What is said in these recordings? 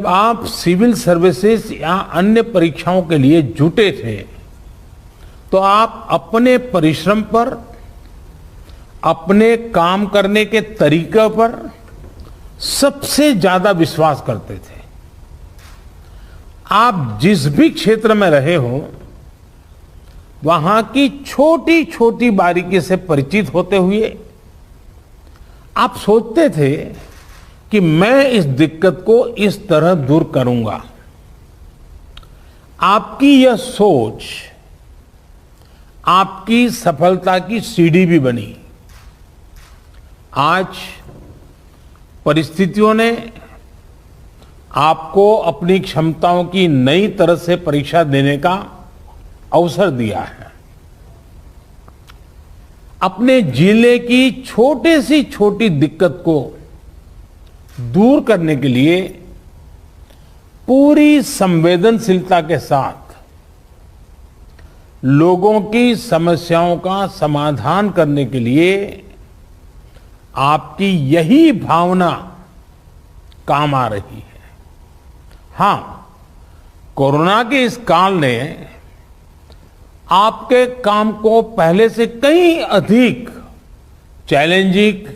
जब आप civil services या अन्य परीक्षाओं के लिए जुटे थे तो आप अपने परिश्रम पर, अपने काम करने के तरीके पर सबसे ज्यादा विश्वास करते थे। आप जिस भी क्षेत्र में रहे हो वहां की छोटी छोटी बारीकी से परिचित होते हुए आप सोचते थे कि मैं इस दिक्कत को इस तरह दूर करूंगा। आपकी यह सोच आपकी सफलता की सीढ़ी भी बनी। आज परिस्थितियों ने आपको अपनी क्षमताओं की नई तरह से परीक्षा देने का अवसर दिया है। अपने जिले की छोटी से छोटी दिक्कत को दूर करने के लिए पूरी संवेदनशीलता के साथ लोगों की समस्याओं का समाधान करने के लिए आपकी यही भावना काम आ रही है। हां, कोरोना के इस काल ने आपके काम को पहले से कहीं अधिक चैलेंजिंग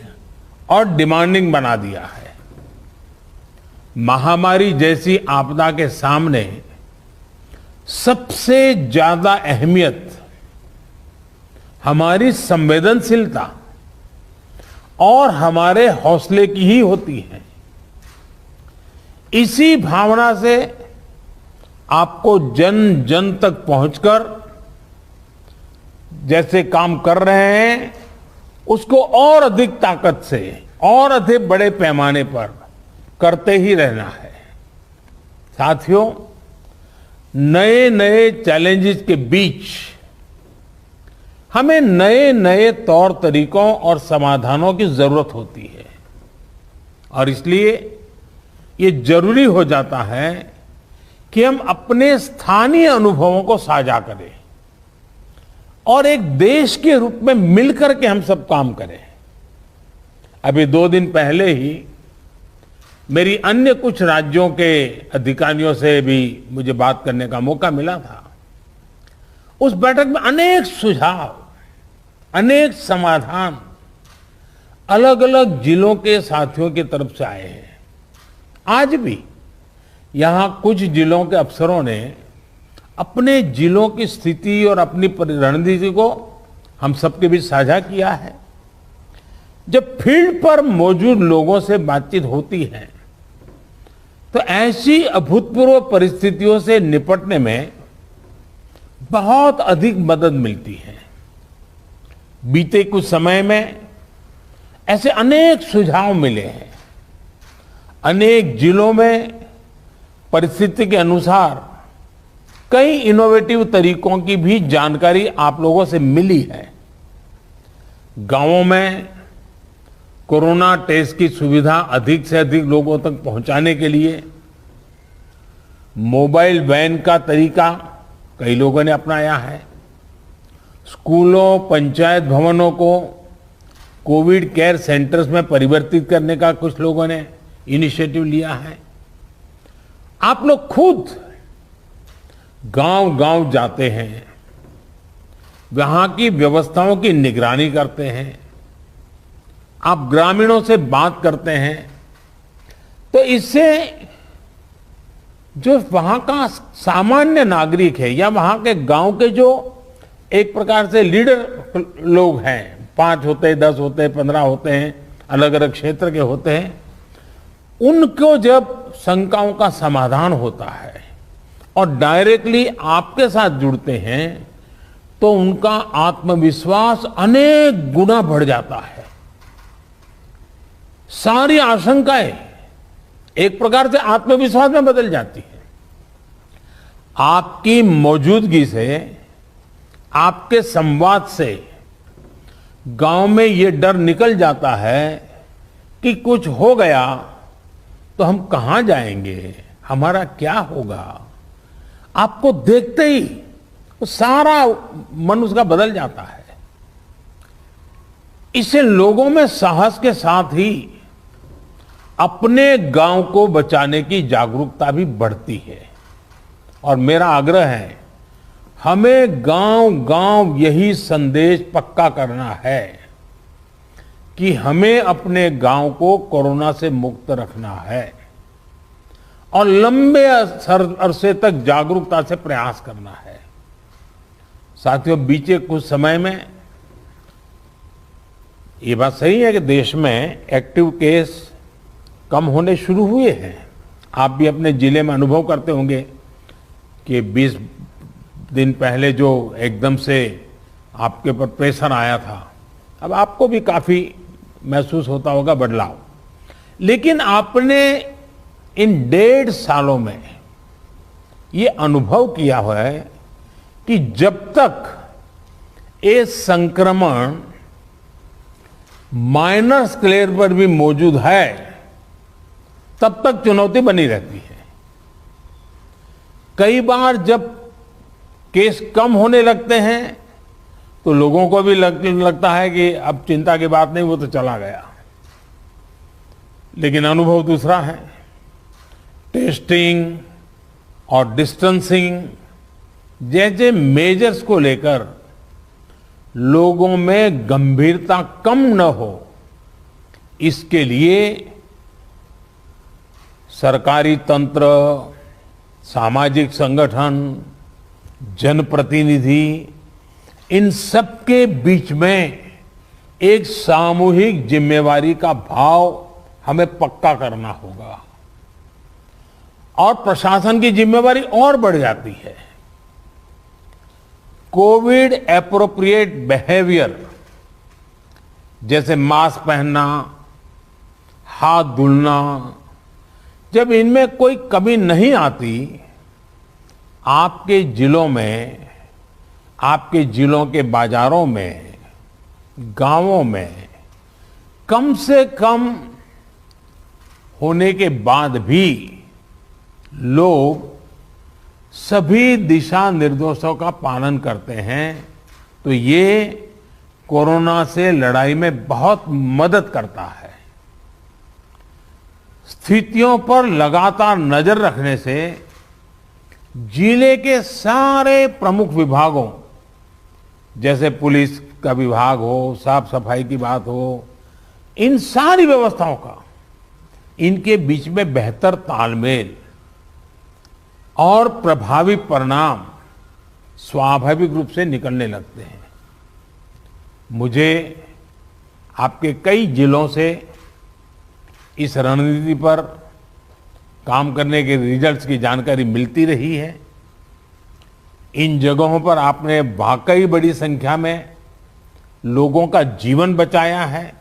और डिमांडिंग बना दिया है। महामारी जैसी आपदा के सामने सबसे ज्यादा अहमियत हमारी संवेदनशीलता और हमारे हौसले की ही होती है। इसी भावना से आपको जन जन तक पहुंचकर जैसे काम कर रहे हैं उसको और अधिक ताकत से और अधिक बड़े पैमाने पर करते ही रहना है। साथियों, नए नए चैलेंजेस के बीच हमें नए नए तौर तरीकों और समाधानों की जरूरत होती है और इसलिए ये जरूरी हो जाता है कि हम अपने स्थानीय अनुभवों को साझा करें और एक देश के रूप में मिलकर के हम सब काम करें। अभी 2 दिन पहले ही मेरी अन्य कुछ राज्यों के अधिकारियों से भी मुझे बात करने का मौका मिला था। उस बैठक में अनेक सुझाव, अनेक समाधान अलग अलग जिलों के साथियों की तरफ से आए हैं। आज भी यहां कुछ जिलों के अफसरों ने अपने जिलों की स्थिति और अपनी रणनीति को हम सबके बीच साझा किया है। जब फील्ड पर मौजूद लोगों से बातचीत होती है तो ऐसी अभूतपूर्व परिस्थितियों से निपटने में बहुत अधिक मदद मिलती है। बीते कुछ समय में ऐसे अनेक सुझाव मिले हैं। अनेक जिलों में परिस्थिति के अनुसार कई इनोवेटिव तरीकों की भी जानकारी आप लोगों से मिली है। गांवों में कोरोना टेस्ट की सुविधा अधिक से अधिक लोगों तक पहुंचाने के लिए मोबाइल वैन का तरीका कई लोगों ने अपनाया है। स्कूलों, पंचायत भवनों को कोविड केयर सेंटर्स में परिवर्तित करने का कुछ लोगों ने इनिशिएटिव लिया है। आप लोग खुद गांव-गांव जाते हैं, वहां की व्यवस्थाओं की निगरानी करते हैं, आप ग्रामीणों से बात करते हैं, तो इससे जो वहां का सामान्य नागरिक है या वहां के गांव के जो एक प्रकार से लीडर लोग हैं, 5 होते हैं, 10 होते हैं, 15 होते हैं, अलग अलग क्षेत्र के होते हैं, उनको जब शंकाओं का समाधान होता है और डायरेक्टली आपके साथ जुड़ते हैं तो उनका आत्मविश्वास अनेक गुना बढ़ जाता है। सारी आशंकाएं एक प्रकार से आत्मविश्वास में बदल जाती है। आपकी मौजूदगी से, आपके संवाद से गांव में ये डर निकल जाता है कि कुछ हो गया तो हम कहां जाएंगे, हमारा क्या होगा। आपको देखते ही तो सारा मन उसका बदल जाता है। इससे लोगों में साहस के साथ ही अपने गांव को बचाने की जागरूकता भी बढ़ती है। और मेरा आग्रह है, हमें गांव-गांव यही संदेश पक्का करना है कि हमें अपने गांव को कोरोना से मुक्त रखना है और लंबे अरसे तक जागरूकता से प्रयास करना है। साथियों, बीते कुछ समय में ये बात सही है कि देश में एक्टिव केस कम होने शुरू हुए हैं। आप भी अपने जिले में अनुभव करते होंगे कि 20 दिन पहले जो एकदम से आपके ऊपर प्रेशर आया था, अब आपको भी काफी महसूस होता होगा बदलाव। लेकिन आपने इन 1.5 सालों में ये अनुभव किया हुआ है कि जब तक ये संक्रमण माइनर स्केल पर भी मौजूद है, तब तक चुनौती बनी रहती है। कई बार जब केस कम होने लगते हैं तो लोगों को भी लगता है कि अब चिंता की बात नहीं, वो तो चला गया। लेकिन अनुभव दूसरा है। टेस्टिंग और डिस्टेंसिंग जैसे मेजर्स को लेकर लोगों में गंभीरता कम न हो, इसके लिए सरकारी तंत्र, सामाजिक संगठन, जनप्रतिनिधि, इन सबके बीच में एक सामूहिक जिम्मेवारी का भाव हमें पक्का करना होगा और प्रशासन की जिम्मेवारी और बढ़ जाती है। कोविड एप्रोप्रिएट बिहेवियर जैसे मास्क पहनना, हाथ धुलना, जब इनमें कोई कमी नहीं आती, आपके जिलों में, आपके जिलों के बाजारों में, गांवों में कम से कम होने के बाद भी लोग सभी दिशा निर्देशों का पालन करते हैं, तो ये कोरोना से लड़ाई में बहुत मदद करता है। स्थितियों पर लगातार नजर रखने से जिले के सारे प्रमुख विभागों, जैसे पुलिस का विभाग हो, साफ सफाई की बात हो, इन सारी व्यवस्थाओं का, इनके बीच में बेहतर तालमेल और प्रभावी परिणाम स्वाभाविक रूप से निकलने लगते हैं। मुझे आपके कई जिलों से इस रणनीति पर काम करने के रिजल्ट्स की जानकारी मिलती रही है। इन जगहों पर आपने वाकई बड़ी संख्या में लोगों का जीवन बचाया है।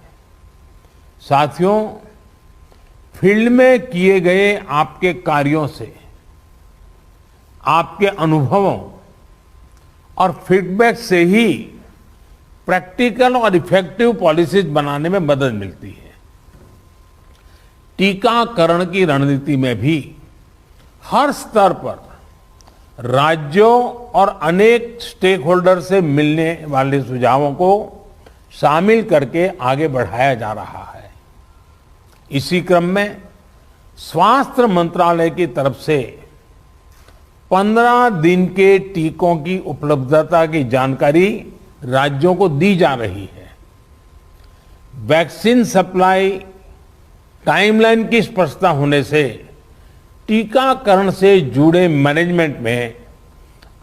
साथियों, फील्ड में किए गए आपके कार्यों से, आपके अनुभवों और फीडबैक से ही प्रैक्टिकल और इफेक्टिव पॉलिसीज बनाने में मदद मिलती है। टीकाकरण की रणनीति में भी हर स्तर पर राज्यों और अनेक स्टेक होल्डर से मिलने वाले सुझावों को शामिल करके आगे बढ़ाया जा रहा है। इसी क्रम में स्वास्थ्य मंत्रालय की तरफ से 15 दिन के टीकों की उपलब्धता की जानकारी राज्यों को दी जा रही है। वैक्सीन सप्लाई टाइमलाइन की स्पष्टता होने से टीकाकरण से जुड़े मैनेजमेंट में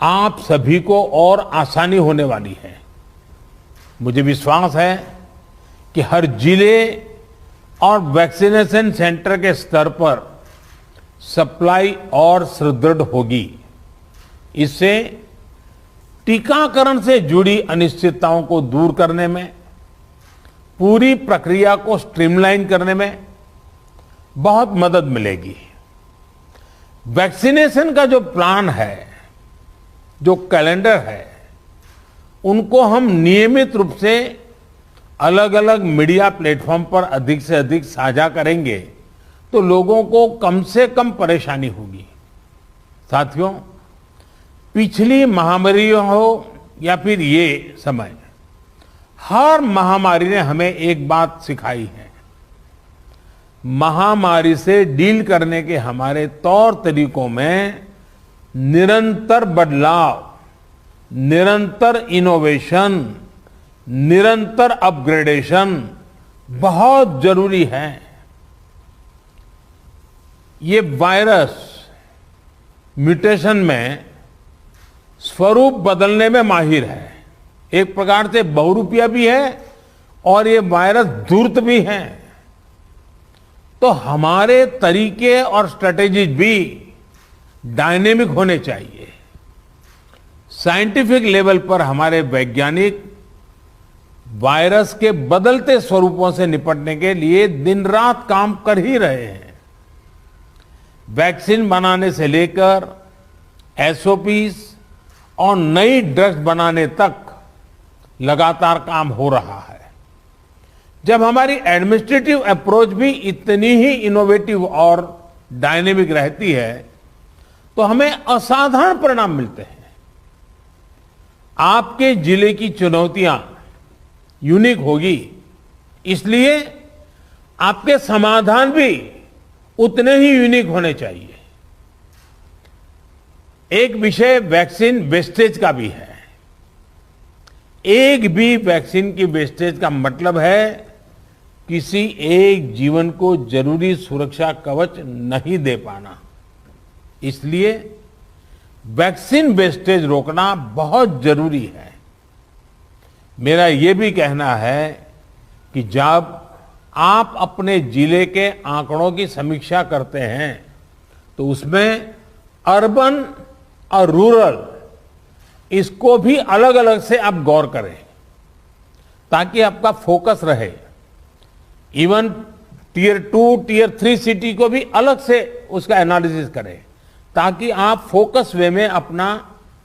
आप सभी को और आसानी होने वाली है। मुझे विश्वास है कि हर जिले और वैक्सीनेशन सेंटर के स्तर पर सप्लाई और सुदृढ़ होगी। इससे टीकाकरण से जुड़ी अनिश्चितताओं को दूर करने में, पूरी प्रक्रिया को स्ट्रीमलाइन करने में बहुत मदद मिलेगी। वैक्सीनेशन का जो प्लान है, जो कैलेंडर है, उनको हम नियमित रूप से अलग अलग मीडिया प्लेटफॉर्म पर अधिक से अधिक साझा करेंगे तो लोगों को कम से कम परेशानी होगी। साथियों, पिछली महामारी हो या फिर ये समय, हर महामारी ने हमें एक बात सिखाई है। महामारी से डील करने के हमारे तौर तरीकों में निरंतर बदलाव, निरंतर इनोवेशन, निरंतर अपग्रेडेशन बहुत जरूरी है। ये वायरस म्यूटेशन में स्वरूप बदलने में माहिर है, एक प्रकार से बहुरूपिया भी है और ये वायरस धूर्त भी है। तो हमारे तरीके और स्ट्रेटेजीज भी डायनेमिक होने चाहिए। साइंटिफिक लेवल पर हमारे वैज्ञानिक वायरस के बदलते स्वरूपों से निपटने के लिए दिन रात काम कर ही रहे हैं। वैक्सीन बनाने से लेकर एसओपीज और नई ड्रग्स बनाने तक लगातार काम हो रहा है। जब हमारी एडमिनिस्ट्रेटिव अप्रोच भी इतनी ही इनोवेटिव और डायनेमिक रहती है तो हमें असाधारण परिणाम मिलते हैं। आपके जिले की चुनौतियां यूनिक होगी, इसलिए आपके समाधान भी उतने ही यूनिक होने चाहिए। एक विषय वैक्सीन वेस्टेज का भी है। एक भी वैक्सीन की वेस्टेज का मतलब है किसी एक जीवन को जरूरी सुरक्षा कवच नहीं दे पाना। इसलिए वैक्सीन वेस्टेज रोकना बहुत जरूरी है। मेरा यह भी कहना है कि जब आप अपने जिले के आंकड़ों की समीक्षा करते हैं तो उसमें अर्बन और रूरल इसको भी अलग अलग से आप गौर करें ताकि आपका फोकस रहे। इवन टियर 2, टियर 3 सिटी को भी अलग से उसका एनालिसिस करें ताकि आप फोकस वे में अपना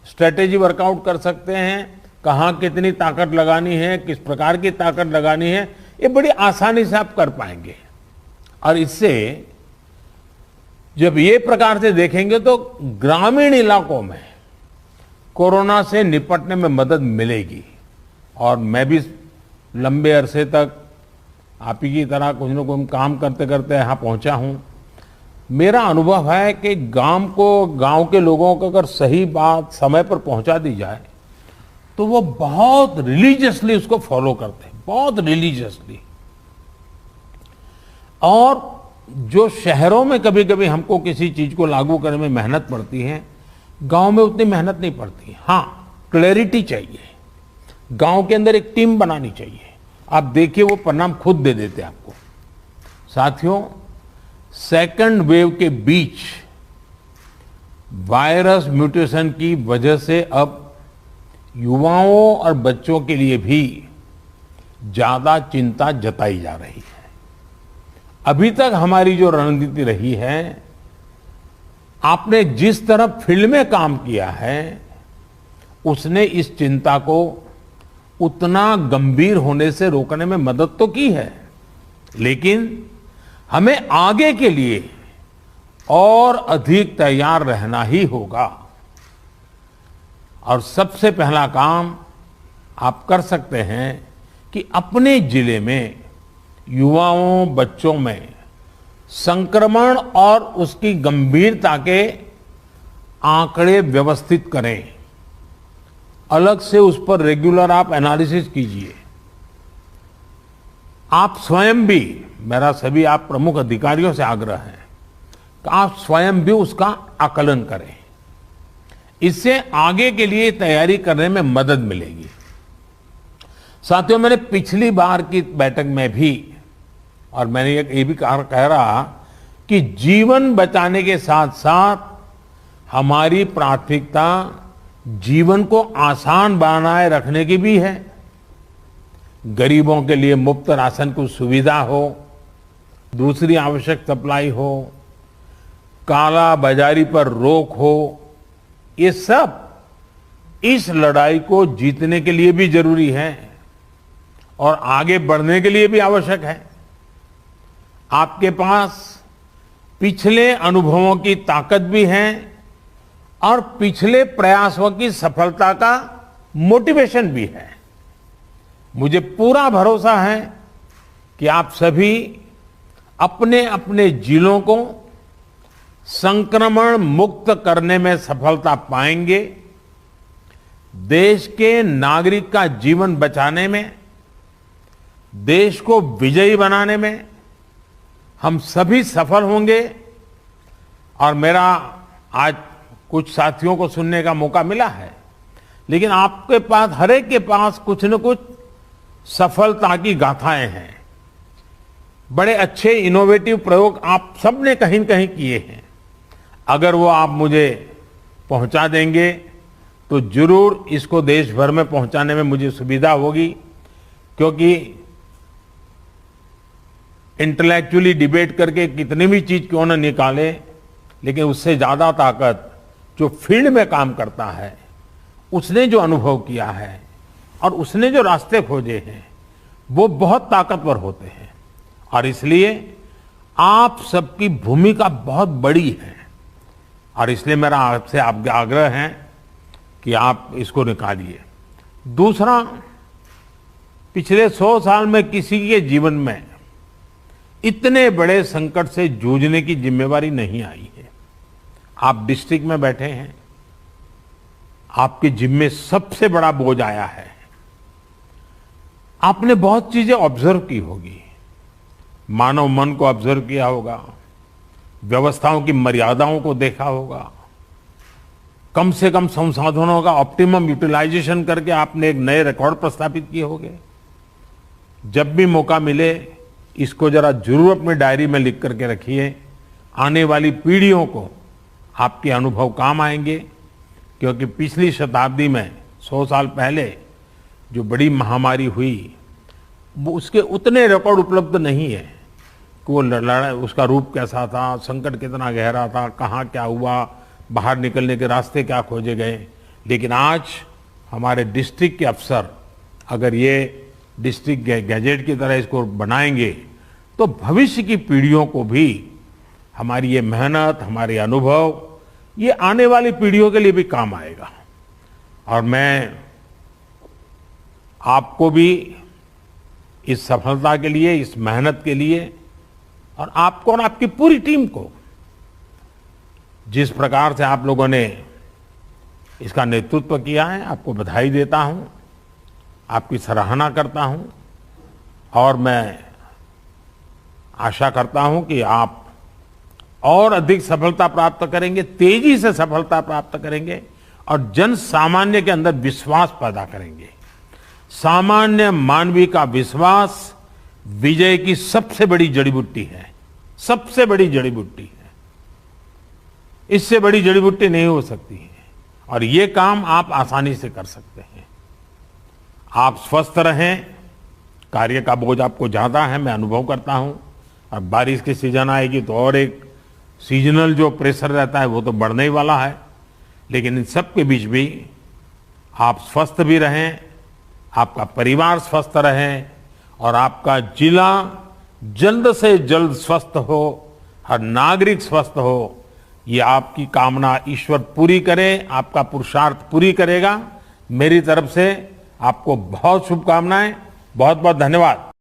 स्ट्रेटेजी वर्कआउट कर सकते हैं। कहाँ कितनी ताकत लगानी है, किस प्रकार की ताकत लगानी है, ये बड़ी आसानी से आप कर पाएंगे। और इससे जब ये प्रकार से देखेंगे तो ग्रामीण इलाकों में कोरोना से निपटने में मदद मिलेगी। और मैं भी लंबे अरसे तक आप ही की तरह कुछ न कुछ काम करते करते यहाँ पहुंचा हूं। मेरा अनुभव है कि गांव के लोगों को अगर सही बात समय पर पहुंचा दी जाए तो वो बहुत रिलीजियसली उसको फॉलो करते हैं, बहुत रिलीजियसली। और जो शहरों में कभी कभी हमको किसी चीज को लागू करने में मेहनत पड़ती है, गांव में उतनी मेहनत नहीं पड़ती। हाँ, क्लैरिटी चाहिए, गांव के अंदर एक टीम बनानी चाहिए। आप देखिए वो परिणाम खुद दे देते आपको। साथियों, सेकंड वेव के बीच वायरस म्यूटेशन की वजह से अब युवाओं और बच्चों के लिए भी ज्यादा चिंता जताई जा रही है। अभी तक हमारी जो रणनीति रही है, आपने जिस तरह फील्ड में काम किया है उसने इस चिंता को उतना गंभीर होने से रोकने में मदद तो की है, लेकिन हमें आगे के लिए और अधिक तैयार रहना ही होगा। और सबसे पहला काम आप कर सकते हैं कि अपने जिले में युवाओं, बच्चों में संक्रमण और उसकी गंभीरता के आंकड़े व्यवस्थित करें। अलग से उस पर रेगुलर आप एनालिसिस कीजिए। आप स्वयं भी, मेरा सभी आप प्रमुख अधिकारियों से आग्रह है कि आप स्वयं भी उसका आकलन करें। इससे आगे के लिए तैयारी करने में मदद मिलेगी। साथियों, मैंने पिछली बार की बैठक में भी, और मैंने ये भी कह रहा कि जीवन बचाने के साथ साथ हमारी प्राथमिकता जीवन को आसान बनाए रखने की भी है। गरीबों के लिए मुफ्त राशन की सुविधा हो, दूसरी आवश्यक सप्लाई हो, काला बाजारी पर रोक हो, ये सब इस लड़ाई को जीतने के लिए भी जरूरी है और आगे बढ़ने के लिए भी आवश्यक है। आपके पास पिछले अनुभवों की ताकत भी है और पिछले प्रयासों की सफलता का मोटिवेशन भी है। मुझे पूरा भरोसा है कि आप सभी अपने अपने जिलों को संक्रमण मुक्त करने में सफलता पाएंगे, देश के नागरिक का जीवन बचाने में, देश को विजयी बनाने में हम सभी सफल होंगे। और मेरा आज कुछ साथियों को सुनने का मौका मिला है, लेकिन आपके पास, हर एक के पास कुछ न कुछ सफलता की गाथाएं हैं। बड़े अच्छे इनोवेटिव प्रयोग आप सबने कहीं न कहीं किए हैं। अगर वो आप मुझे पहुंचा देंगे तो जरूर इसको देश भर में पहुंचाने में मुझे सुविधा होगी, क्योंकि इंटेलेक्चुअली डिबेट करके कितनी भी चीज क्यों न निकाले, लेकिन उससे ज्यादा ताकत जो फील्ड में काम करता है, उसने जो अनुभव किया है और उसने जो रास्ते खोजे हैं, वो बहुत ताकतवर होते हैं। और इसलिए आप सबकी भूमिका बहुत बड़ी है, और इसलिए मेरा आपसे आग्रह है कि आप इसको निकालिए। दूसरा, पिछले 100 साल में किसी के जीवन में इतने बड़े संकट से जूझने की जिम्मेवारी नहीं आई है। आप डिस्ट्रिक्ट में बैठे हैं, आपके जिम्मे सबसे बड़ा बोझ आया है। आपने बहुत चीजें ऑब्जर्व की होगी, मानव मन को ऑब्जर्व किया होगा, व्यवस्थाओं की मर्यादाओं को देखा होगा, कम से कम संसाधनों का ऑप्टिमम यूटिलाइजेशन करके आपने एक नए रिकॉर्ड प्रस्थापित किए होंगे। जब भी मौका मिले इसको जरा जरूर अपनी डायरी में लिख करके रखिए। आने वाली पीढ़ियों को आपके अनुभव काम आएंगे, क्योंकि पिछली शताब्दी में 100 साल पहले जो बड़ी महामारी हुई, वो उसके उतने रिकॉर्ड उपलब्ध नहीं है कि वो लड़ाई, उसका रूप कैसा था, संकट कितना गहरा था, कहाँ क्या हुआ, बाहर निकलने के रास्ते क्या खोजे गए। लेकिन आज हमारे डिस्ट्रिक्ट के अफसर अगर ये डिस्ट्रिक्ट गैजेट की तरह इसको बनाएंगे, तो भविष्य की पीढ़ियों को भी हमारी ये मेहनत, हमारे अनुभव, ये आने वाली पीढ़ियों के लिए भी काम आएगा। और मैं आपको भी इस सफलता के लिए, इस मेहनत के लिए, और आपको और आपकी पूरी टीम को, जिस प्रकार से आप लोगों ने इसका नेतृत्व किया है, आपको बधाई देता हूं, आपकी सराहना करता हूं। और मैं आशा करता हूं कि आप और अधिक सफलता प्राप्त करेंगे, तेजी से सफलता प्राप्त करेंगे, और जन सामान्य के अंदर विश्वास पैदा करेंगे। सामान्य मानवीय का विश्वास विजय की सबसे बड़ी जड़ी बूटी है, सबसे बड़ी जड़ी बूटी है। इससे बड़ी जड़ी बूटी नहीं हो सकती है, और ये काम आप आसानी से कर सकते हैं। आप स्वस्थ रहें, कार्य का बोझ आपको ज्यादा है, मैं अनुभव करता हूं। अब बारिश की सीजन आएगी तो और एक सीजनल जो प्रेशर रहता है वो तो बढ़ने ही वाला है। लेकिन इन सब के बीच भी आप स्वस्थ भी रहें, आपका परिवार स्वस्थ रहे, और आपका जिला जल्द से जल्द स्वस्थ हो, हर नागरिक स्वस्थ हो, ये आपकी कामना ईश्वर पूरी करे, आपका पुरुषार्थ पूरी करेगा। मेरी तरफ से आपको बहुत शुभकामनाएं, बहुत बहुत धन्यवाद।